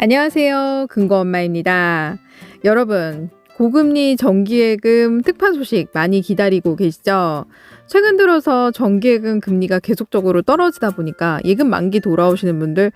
안녕하세요. 근거엄마입니다. 여러분, 고금리 정기예금 특판 소식 많이 기다리고 계시죠? 최근 들어서 정기예금 금리가 계속적으로 떨어지다 보니까 예금 만기 돌아오시는 분들,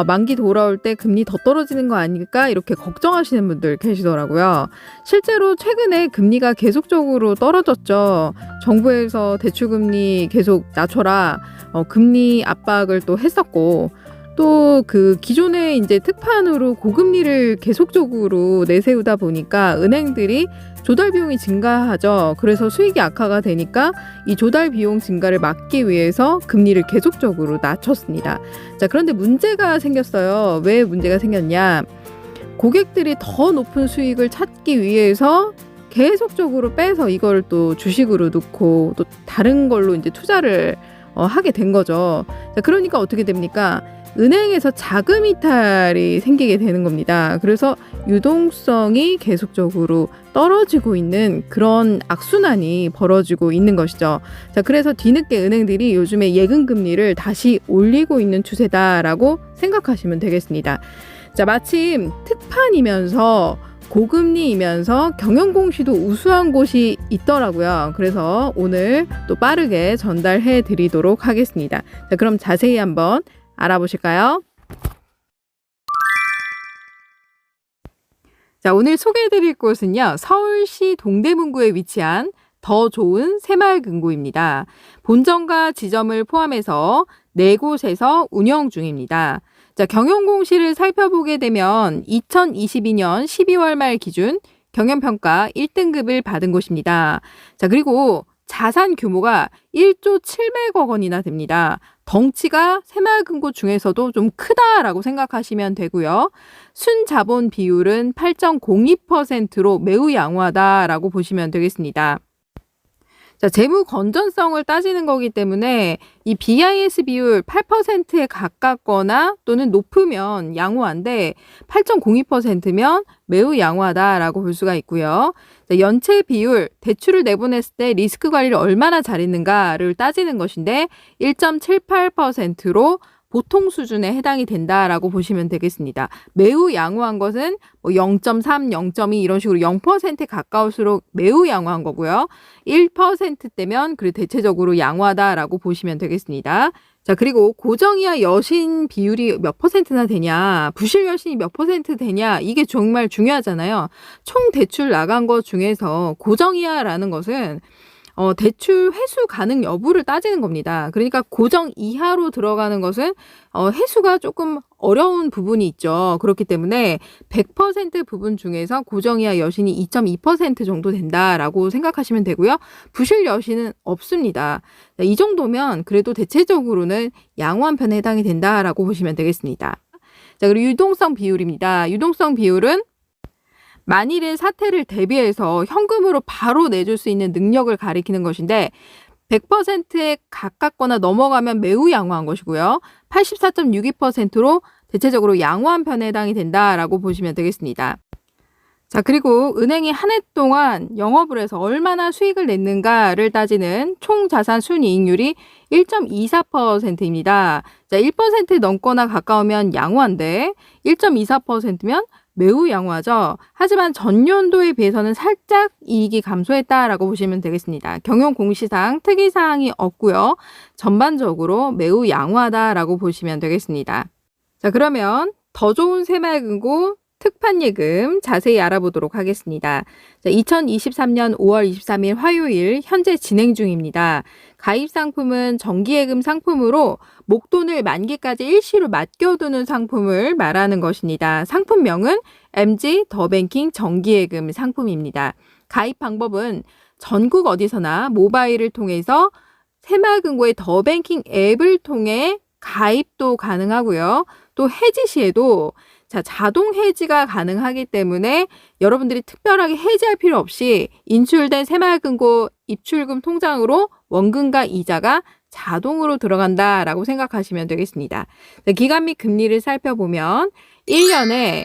만기 돌아올 때 금리 더 떨어지는 거 아닐까? 이렇게 걱정하시는 분들 계시더라고요. 실제로 최근에 금리가 계속적으로 떨어졌죠. 정부에서 대출금리 계속 낮춰라, 금리 압박을 또 했었고, 또 그 기존에 이제 특판으로 고금리를 계속적으로 내세우다 보니까 은행들이 조달 비용이 증가하죠. 그래서 수익이 악화가 되니까 이 조달 비용 증가를 막기 위해서 금리를 계속적으로 낮췄습니다. 자, 그런데 문제가 생겼어요. 왜 문제가 생겼냐? 고객들이 더 높은 수익을 찾기 위해서 계속적으로 빼서 이걸 또 주식으로 넣고 또 다른 걸로 이제 투자를 하게 된 거죠. 자, 그러니까 어떻게 됩니까? 은행에서 자금 이탈이 생기게 되는 겁니다. 그래서 유동성이 계속적으로 떨어지고 있는 그런 악순환이 벌어지고 있는 것이죠. 자, 그래서 뒤늦게 은행들이 요즘에 예금 금리를 다시 올리고 있는 추세다라고 생각하시면 되겠습니다. 자, 마침 특판이면서 고금리이면서 경영공시도 우수한 곳이 있더라고요. 그래서 오늘 또 빠르게 전달해 드리도록 하겠습니다. 자, 그럼 자세히 한번 알아보실까요? 자, 오늘 소개해드릴 곳은요, 서울시 동대문구에 위치한 더 좋은 새마을금고입니다. 본점과 지점을 포함해서 4곳에서 운영 중입니다. 자, 경영공시를 살펴보게 되면 2022년 12월 말 기준 경영평가 1등급을 받은 곳입니다. 자, 그리고 자산 규모가 1조 700억 원이나 됩니다. 덩치가 새마을금고 중에서도 좀 크다라고 생각하시면 되고요. 순자본 비율은 8.02%로 매우 양호하다라고 보시면 되겠습니다. 자, 재무 건전성을 따지는 거기 때문에 이 BIS 비율 8%에 가깝거나 또는 높으면 양호한데 8.02%면 매우 양호하다라고 볼 수가 있고요. 자, 연체 비율, 대출을 내보냈을 때 리스크 관리를 얼마나 잘했는가를 따지는 것인데 1.78%로 보통 수준에 해당이 된다라고 보시면 되겠습니다. 매우 양호한 것은 0.3, 0.2 이런 식으로 0%에 가까울수록 매우 양호한 거고요. 1%대면 그리고 대체적으로 양호하다라고 보시면 되겠습니다. 자, 그리고 고정이하 여신 비율이 몇 퍼센트나 되냐, 부실 여신이 몇 퍼센트 되냐, 이게 정말 중요하잖아요. 총 대출 나간 것 중에서 고정이하라는 것은 대출 회수 가능 여부를 따지는 겁니다. 그러니까 고정 이하로 들어가는 것은 회수가 조금 어려운 부분이 있죠. 그렇기 때문에 100% 부분 중에서 고정 이하 여신이 2.2% 정도 된다라고 생각하시면 되고요. 부실 여신은 없습니다. 이 정도면 그래도 대체적으로는 양호한 편에 해당이 된다라고 보시면 되겠습니다. 자, 그리고 유동성 비율입니다. 유동성 비율은 만일의 사태를 대비해서 현금으로 바로 내줄 수 있는 능력을 가리키는 것인데 100%에 가깝거나 넘어가면 매우 양호한 것이고요. 84.62%로 대체적으로 양호한 편에 해당이 된다라고 보시면 되겠습니다. 자, 그리고 은행이 한 해 동안 영업을 해서 얼마나 수익을 냈는가를 따지는 총자산 순이익률이 1.24%입니다. 자, 1% 넘거나 가까우면 양호한데 1.24%면 매우 양호하죠. 하지만 전년도에 비해서는 살짝 이익이 감소했다라고 보시면 되겠습니다. 경영 공시상 특이사항이 없고요. 전반적으로 매우 양호하다라고 보시면 되겠습니다. 자, 그러면 더 좋은 새마을금고 특판예금 자세히 알아보도록 하겠습니다. 자, 2023년 5월 23일 화요일 현재 진행 중입니다. 가입 상품은 정기예금 상품으로 목돈을 만기까지 일시로 맡겨두는 상품을 말하는 것입니다. 상품명은 MG 더뱅킹 정기예금 상품입니다. 가입 방법은 전국 어디서나 모바일을 통해서 새마을금고의 더뱅킹 앱을 통해 가입도 가능하고요. 또 해지 시에도 자동 해지가 가능하기 때문에 여러분들이 특별하게 해지할 필요 없이 인출된 새마을금고 입출금 통장으로 원금과 이자가 자동으로 들어간다라고 생각하시면 되겠습니다. 기간 및 금리를 살펴보면 1년에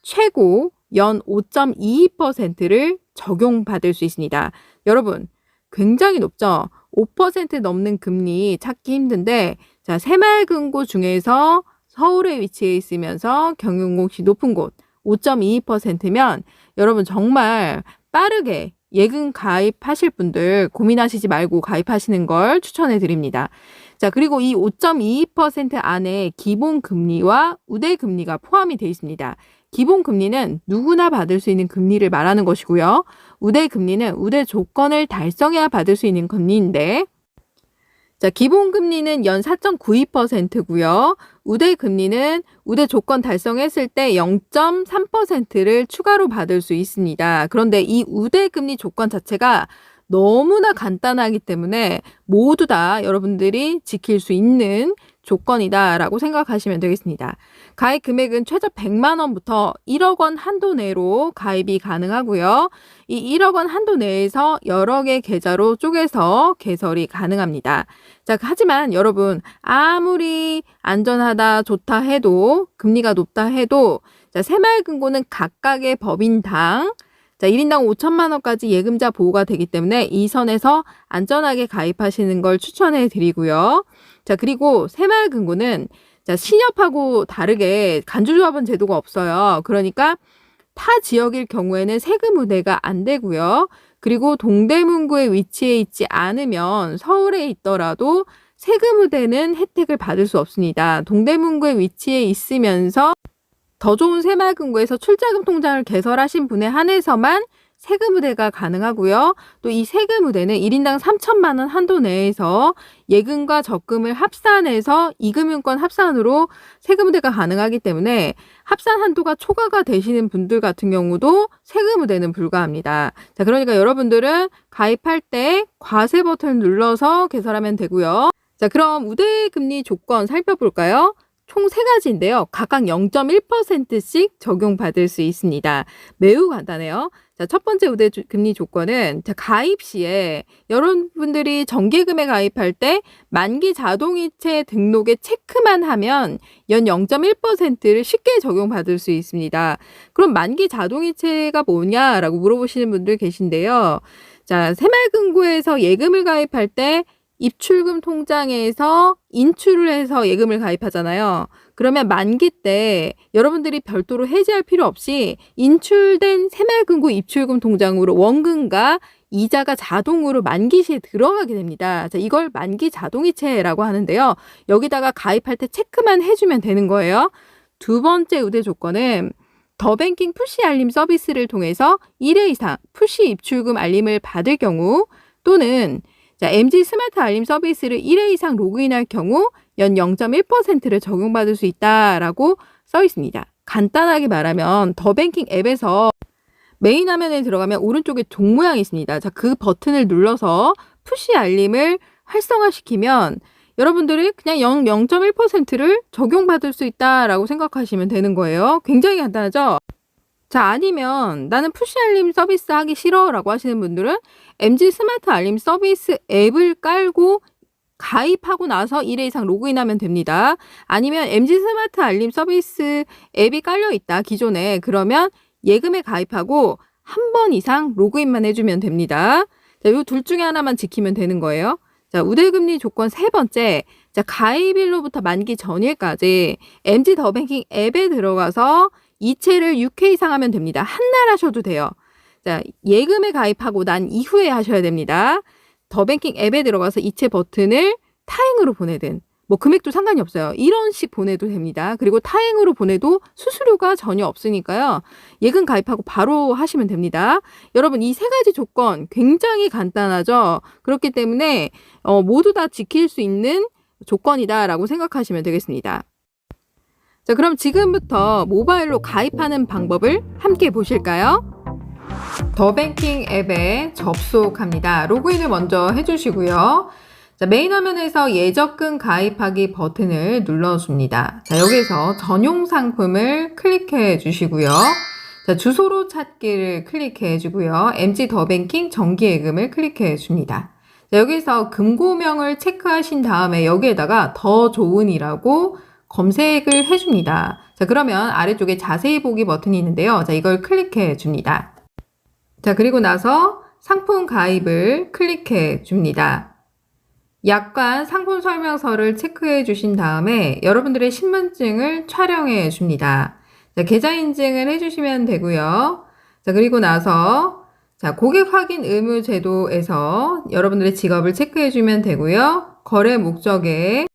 최고 연 5.22%를 적용받을 수 있습니다. 여러분, 굉장히 높죠? 5% 넘는 금리 찾기 힘든데, 자, 새마을금고 중에서 서울에 위치해 있으면서 경영공시 높은 곳 5.22%면 여러분 정말 빠르게 예금 가입하실 분들 고민하시지 말고 가입하시는 걸 추천해 드립니다. 자, 그리고 이 5.22% 안에 기본금리와 우대금리가 포함이 되어 있습니다. 기본금리는 누구나 받을 수 있는 금리를 말하는 것이고요. 우대금리는 우대 조건을 달성해야 받을 수 있는 금리인데, 자, 기본금리는 연 4.92%고요. 우대금리는 우대 조건 달성했을 때 0.3%를 추가로 받을 수 있습니다. 그런데 이 우대금리 조건 자체가 너무나 간단하기 때문에 모두 다 여러분들이 지킬 수 있는 조건이다라고 생각하시면 되겠습니다. 가입 금액은 최저 100만 원부터 1억 원 한도 내로 가입이 가능하고요. 이 1억 원 한도 내에서 여러 개 계좌로 쪼개서 개설이 가능합니다. 자, 하지만 여러분 아무리 안전하다 좋다 해도 금리가 높다 해도 자, 새마을금고는 각각의 법인당 자, 1인당 5천만 원까지 예금자 보호가 되기 때문에 이 선에서 안전하게 가입하시는 걸 추천해 드리고요. 자, 그리고 새마을금고는 자, 신협하고 다르게 간주조합원 제도가 없어요. 그러니까 타 지역일 경우에는 세금 우대가 안 되고요. 그리고 동대문구에 위치해 있지 않으면 서울에 있더라도 세금 우대는 혜택을 받을 수 없습니다. 동대문구에 위치해 있으면서 더 좋은 새마을금고에서 출자금 통장을 개설하신 분에 한해서만 세금 우대가 가능하고요. 또 이 세금 우대는 1인당 3천만 원 한도 내에서 예금과 적금을 합산해서 이금융권 합산으로 세금 우대가 가능하기 때문에 합산 한도가 초과가 되시는 분들 같은 경우도 세금 우대는 불가합니다. 자, 그러니까 여러분들은 가입할 때 과세 버튼을 눌러서 개설하면 되고요. 자, 그럼 우대 금리 조건 살펴볼까요? 총 3가지인데요. 각각 0.1%씩 적용받을 수 있습니다. 매우 간단해요. 자, 첫 번째 우대 금리 조건은 자, 가입 시에 여러분들이 정기예금에 가입할 때 만기 자동이체 등록에 체크만 하면 연 0.1%를 쉽게 적용받을 수 있습니다. 그럼 만기 자동이체가 뭐냐라고 물어보시는 분들 계신데요. 자, 새마을금고에서 예금을 가입할 때 입출금 통장에서 인출을 해서 예금을 가입하잖아요. 그러면 만기 때 여러분들이 별도로 해지할 필요 없이 인출된 새마을금고 입출금 통장으로 원금과 이자가 자동으로 만기 시에 들어가게 됩니다. 자, 이걸 만기 자동이체라고 하는데요. 여기다가 가입할 때 체크만 해주면 되는 거예요. 두 번째 우대 조건은 더뱅킹 푸시 알림 서비스를 통해서 1회 이상 푸시 입출금 알림을 받을 경우 또는 자, MG 스마트 알림 서비스를 1회 이상 로그인할 경우 연 0.1%를 적용받을 수 있다라고 써 있습니다. 간단하게 말하면 더뱅킹 앱에서 메인 화면에 들어가면 오른쪽에 종 모양이 있습니다. 자, 그 버튼을 눌러서 푸시 알림을 활성화시키면 여러분들이 그냥 0.1%를 적용받을 수 있다라고 생각하시면 되는 거예요. 굉장히 간단하죠? 자, 아니면 나는 푸시 알림 서비스 하기 싫어 라고 하시는 분들은 MG 스마트 알림 서비스 앱을 깔고 가입하고 나서 1회 이상 로그인하면 됩니다. 아니면 MG 스마트 알림 서비스 앱이 깔려 있다 기존에 그러면 예금에 가입하고 한 번 이상 로그인만 해주면 됩니다. 자, 이 둘 중에 하나만 지키면 되는 거예요. 자, 우대금리 조건 세 번째. 자, 가입일로부터 만기 전일까지 MG 더뱅킹 앱에 들어가서 이체를 6회 이상 하면 됩니다. 한 날 하셔도 돼요. 자, 예금에 가입하고 난 이후에 하셔야 됩니다. 더뱅킹 앱에 들어가서 이체 버튼을 타행으로 보내든 뭐 금액도 상관이 없어요. 이런 식 보내도 됩니다. 그리고 타행으로 보내도 수수료가 전혀 없으니까요. 예금 가입하고 바로 하시면 됩니다. 여러분 이 3가지 조건 굉장히 간단하죠. 그렇기 때문에 모두 다 지킬 수 있는 조건이다라고 생각하시면 되겠습니다. 자, 그럼 지금부터 모바일로 가입하는 방법을 함께 보실까요? 더뱅킹 앱에 접속합니다. 로그인을 먼저 해주시고요. 자, 메인 화면에서 예적금 가입하기 버튼을 눌러줍니다. 자, 여기서 전용 상품을 클릭해 주시고요. 자, 주소로 찾기를 클릭해 주고요. MG 더뱅킹 정기예금을 클릭해 줍니다. 자, 여기서 금고명을 체크하신 다음에 여기에다가 더 좋은이라고 검색을 해줍니다. 자, 그러면 아래쪽에 자세히 보기 버튼이 있는데요. 자, 이걸 클릭해 줍니다. 자, 그리고 나서 상품 가입을 클릭해 줍니다. 약관 상품 설명서를 체크해 주신 다음에 여러분들의 신분증을 촬영해 줍니다. 자, 계좌 인증을 해주시면 되고요. 자, 그리고 나서 자, 고객 확인 의무 제도에서 여러분들의 직업을 체크해 주면 되고요. 거래 목적에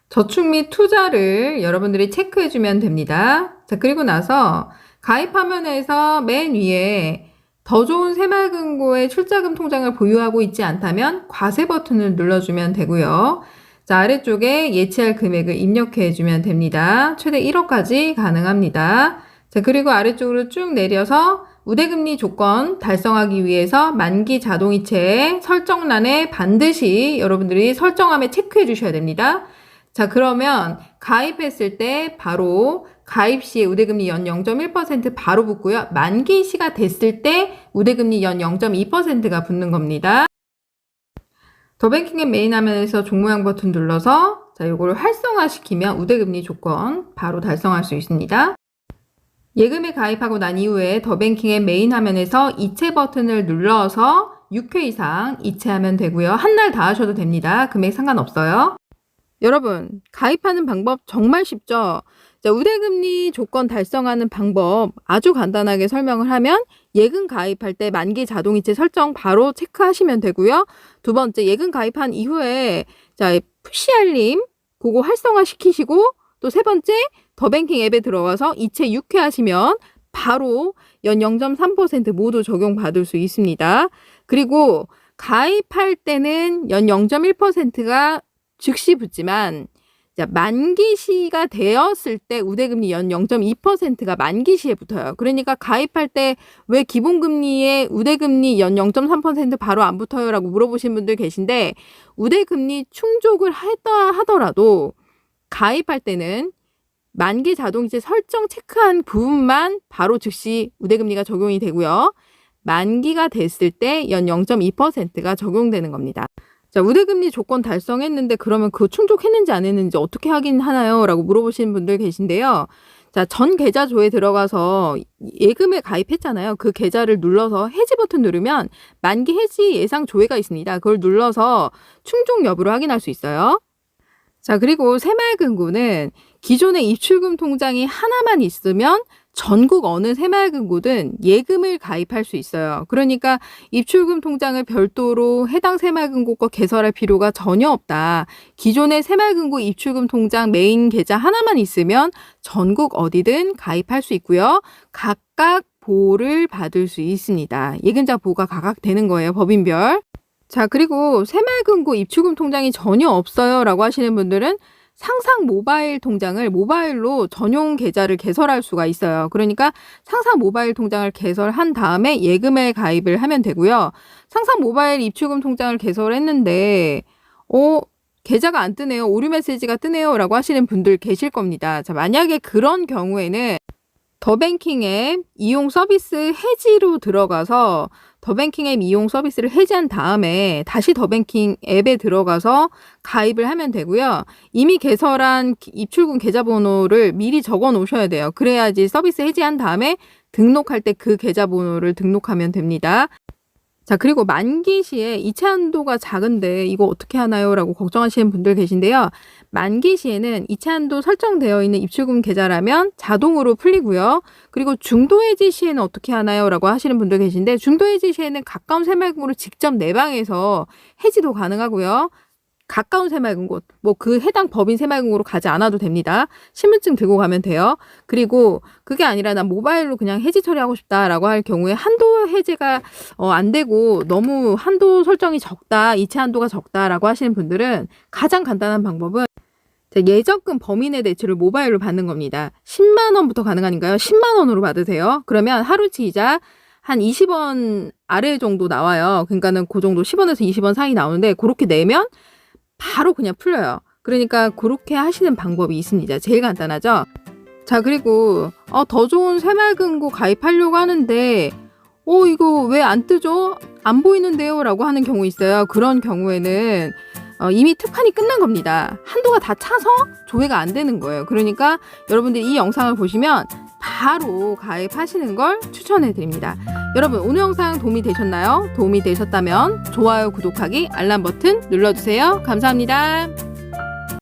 저축 및 투자를 여러분들이 체크해 주면 됩니다. 자, 그리고 나서 가입 화면에서 맨 위에 더 좋은 새마을금고의 출자금 통장을 보유하고 있지 않다면 과세 버튼을 눌러주면 되고요. 자, 아래쪽에 예치할 금액을 입력해 주면 됩니다. 최대 1억까지 가능합니다. 자, 그리고 아래쪽으로 쭉 내려서 우대금리 조건 달성하기 위해서 만기 자동이체 설정란에 반드시 여러분들이 설정함에 체크해 주셔야 됩니다. 자, 그러면 가입했을 때 바로 가입 시에 우대금리 연 0.1% 바로 붙고요. 만기 시가 됐을 때 우대금리 연 0.2%가 붙는 겁니다. 더뱅킹의 메인 화면에서 종모양 버튼 눌러서 자, 요거를 활성화시키면 우대금리 조건 바로 달성할 수 있습니다. 예금에 가입하고 난 이후에 더뱅킹의 메인 화면에서 이체 버튼을 눌러서 6회 이상 이체하면 되고요. 한 날 다 하셔도 됩니다. 금액 상관없어요. 여러분, 가입하는 방법 정말 쉽죠? 자, 우대금리 조건 달성하는 방법 아주 간단하게 설명을 하면 예금 가입할 때 만기 자동이체 설정 바로 체크하시면 되고요. 두 번째, 예금 가입한 이후에 자, 푸시 알림 그거 활성화 시키시고 또 세 번째, 더뱅킹 앱에 들어가서 이체 6회 하시면 바로 연 0.3% 모두 적용받을 수 있습니다. 그리고 가입할 때는 연 0.1%가 즉시 붙지만 자, 만기 시가 되었을 때 우대금리 연 0.2%가 만기 시에 붙어요. 그러니까 가입할 때 왜 기본금리에 우대금리 연 0.3% 바로 안 붙어요? 라고 물어보신 분들 계신데 우대금리 충족을 했다 하더라도 가입할 때는 만기 자동이체 설정 체크한 부분만 바로 즉시 우대금리가 적용이 되고요. 만기가 됐을 때 연 0.2%가 적용되는 겁니다. 자, 우대금리 조건 달성했는데 그러면 그거 충족했는지 안 했는지 어떻게 확인하나요? 라고 물어보시는 분들 계신데요. 자, 전 계좌조에 들어가서 예금에 가입했잖아요. 그 계좌를 눌러서 해지 버튼 누르면 만기 해지 예상 조회가 있습니다. 그걸 눌러서 충족 여부를 확인할 수 있어요. 자, 그리고 새마을금고는 기존의 입출금 통장이 하나만 있으면 전국 어느 새마을금고든 예금을 가입할 수 있어요. 그러니까 입출금 통장을 별도로 해당 새마을금고 거 개설할 필요가 전혀 없다. 기존의 새마을금고 입출금 통장 메인 계좌 하나만 있으면 전국 어디든 가입할 수 있고요. 각각 보호를 받을 수 있습니다. 예금자 보호가 각각 되는 거예요. 법인별. 자, 그리고 새마을금고 입출금 통장이 전혀 없어요 라고 하시는 분들은 상상 모바일 통장을 모바일로 전용 계좌를 개설할 수가 있어요. 그러니까 상상 모바일 통장을 개설한 다음에 예금에 가입을 하면 되고요. 상상 모바일 입출금 통장을 개설했는데 계좌가 안 뜨네요. 오류 메시지가 뜨네요 라고 하시는 분들 계실 겁니다. 자, 만약에 그런 경우에는 더뱅킹 앱 이용 서비스 해지로 들어가서 더뱅킹 앱 이용 서비스를 해지한 다음에 다시 더뱅킹 앱에 들어가서 가입을 하면 되고요. 이미 개설한 입출금 계좌번호를 미리 적어 놓으셔야 돼요. 그래야지 서비스 해지한 다음에 등록할 때 그 계좌번호를 등록하면 됩니다. 자, 그리고 만기 시에 이체 한도가 작은데 이거 어떻게 하나요? 라고 걱정하시는 분들 계신데요. 만기 시에는 이체 한도 설정되어 있는 입출금 계좌라면 자동으로 풀리고요. 그리고 중도 해지 시에는 어떻게 하나요? 라고 하시는 분들 계신데 중도 해지 시에는 가까운 새마을금고로 직접 내방해서 해지도 가능하고요. 가까운 새마을금고, 뭐 그 해당 법인 새마을금고로 가지 않아도 됩니다. 신분증 들고 가면 돼요. 그리고 그게 아니라 난 모바일로 그냥 해지 처리하고 싶다라고 할 경우에 한도 해제가 안 되고 너무 한도 설정이 적다, 이체 한도가 적다라고 하시는 분들은 가장 간단한 방법은 예적금 범인의 대출을 모바일로 받는 겁니다. 10만 원부터 가능하니까요. 10만 원으로 받으세요. 그러면 하루치 이자 한 20원 아래 정도 나와요. 그러니까는 그 정도 10원에서 20원 사이 나오는데 그렇게 내면 바로 그냥 풀려요. 그러니까 그렇게 하시는 방법이 있습니다. 제일 간단하죠. 자, 그리고 더 좋은 새마을금고 가입하려고 하는데 이거 왜 안 뜨죠? 안 보이는데요? 라고 하는 경우 있어요. 그런 경우에는 이미 특판이 끝난 겁니다. 한도가 다 차서 조회가 안 되는 거예요. 그러니까 여러분들이 이 영상을 보시면 바로 가입하시는 걸 추천해 드립니다. 여러분, 오늘 영상 도움이 되셨나요? 도움이 되셨다면 좋아요, 구독하기, 알람 버튼 눌러주세요. 감사합니다.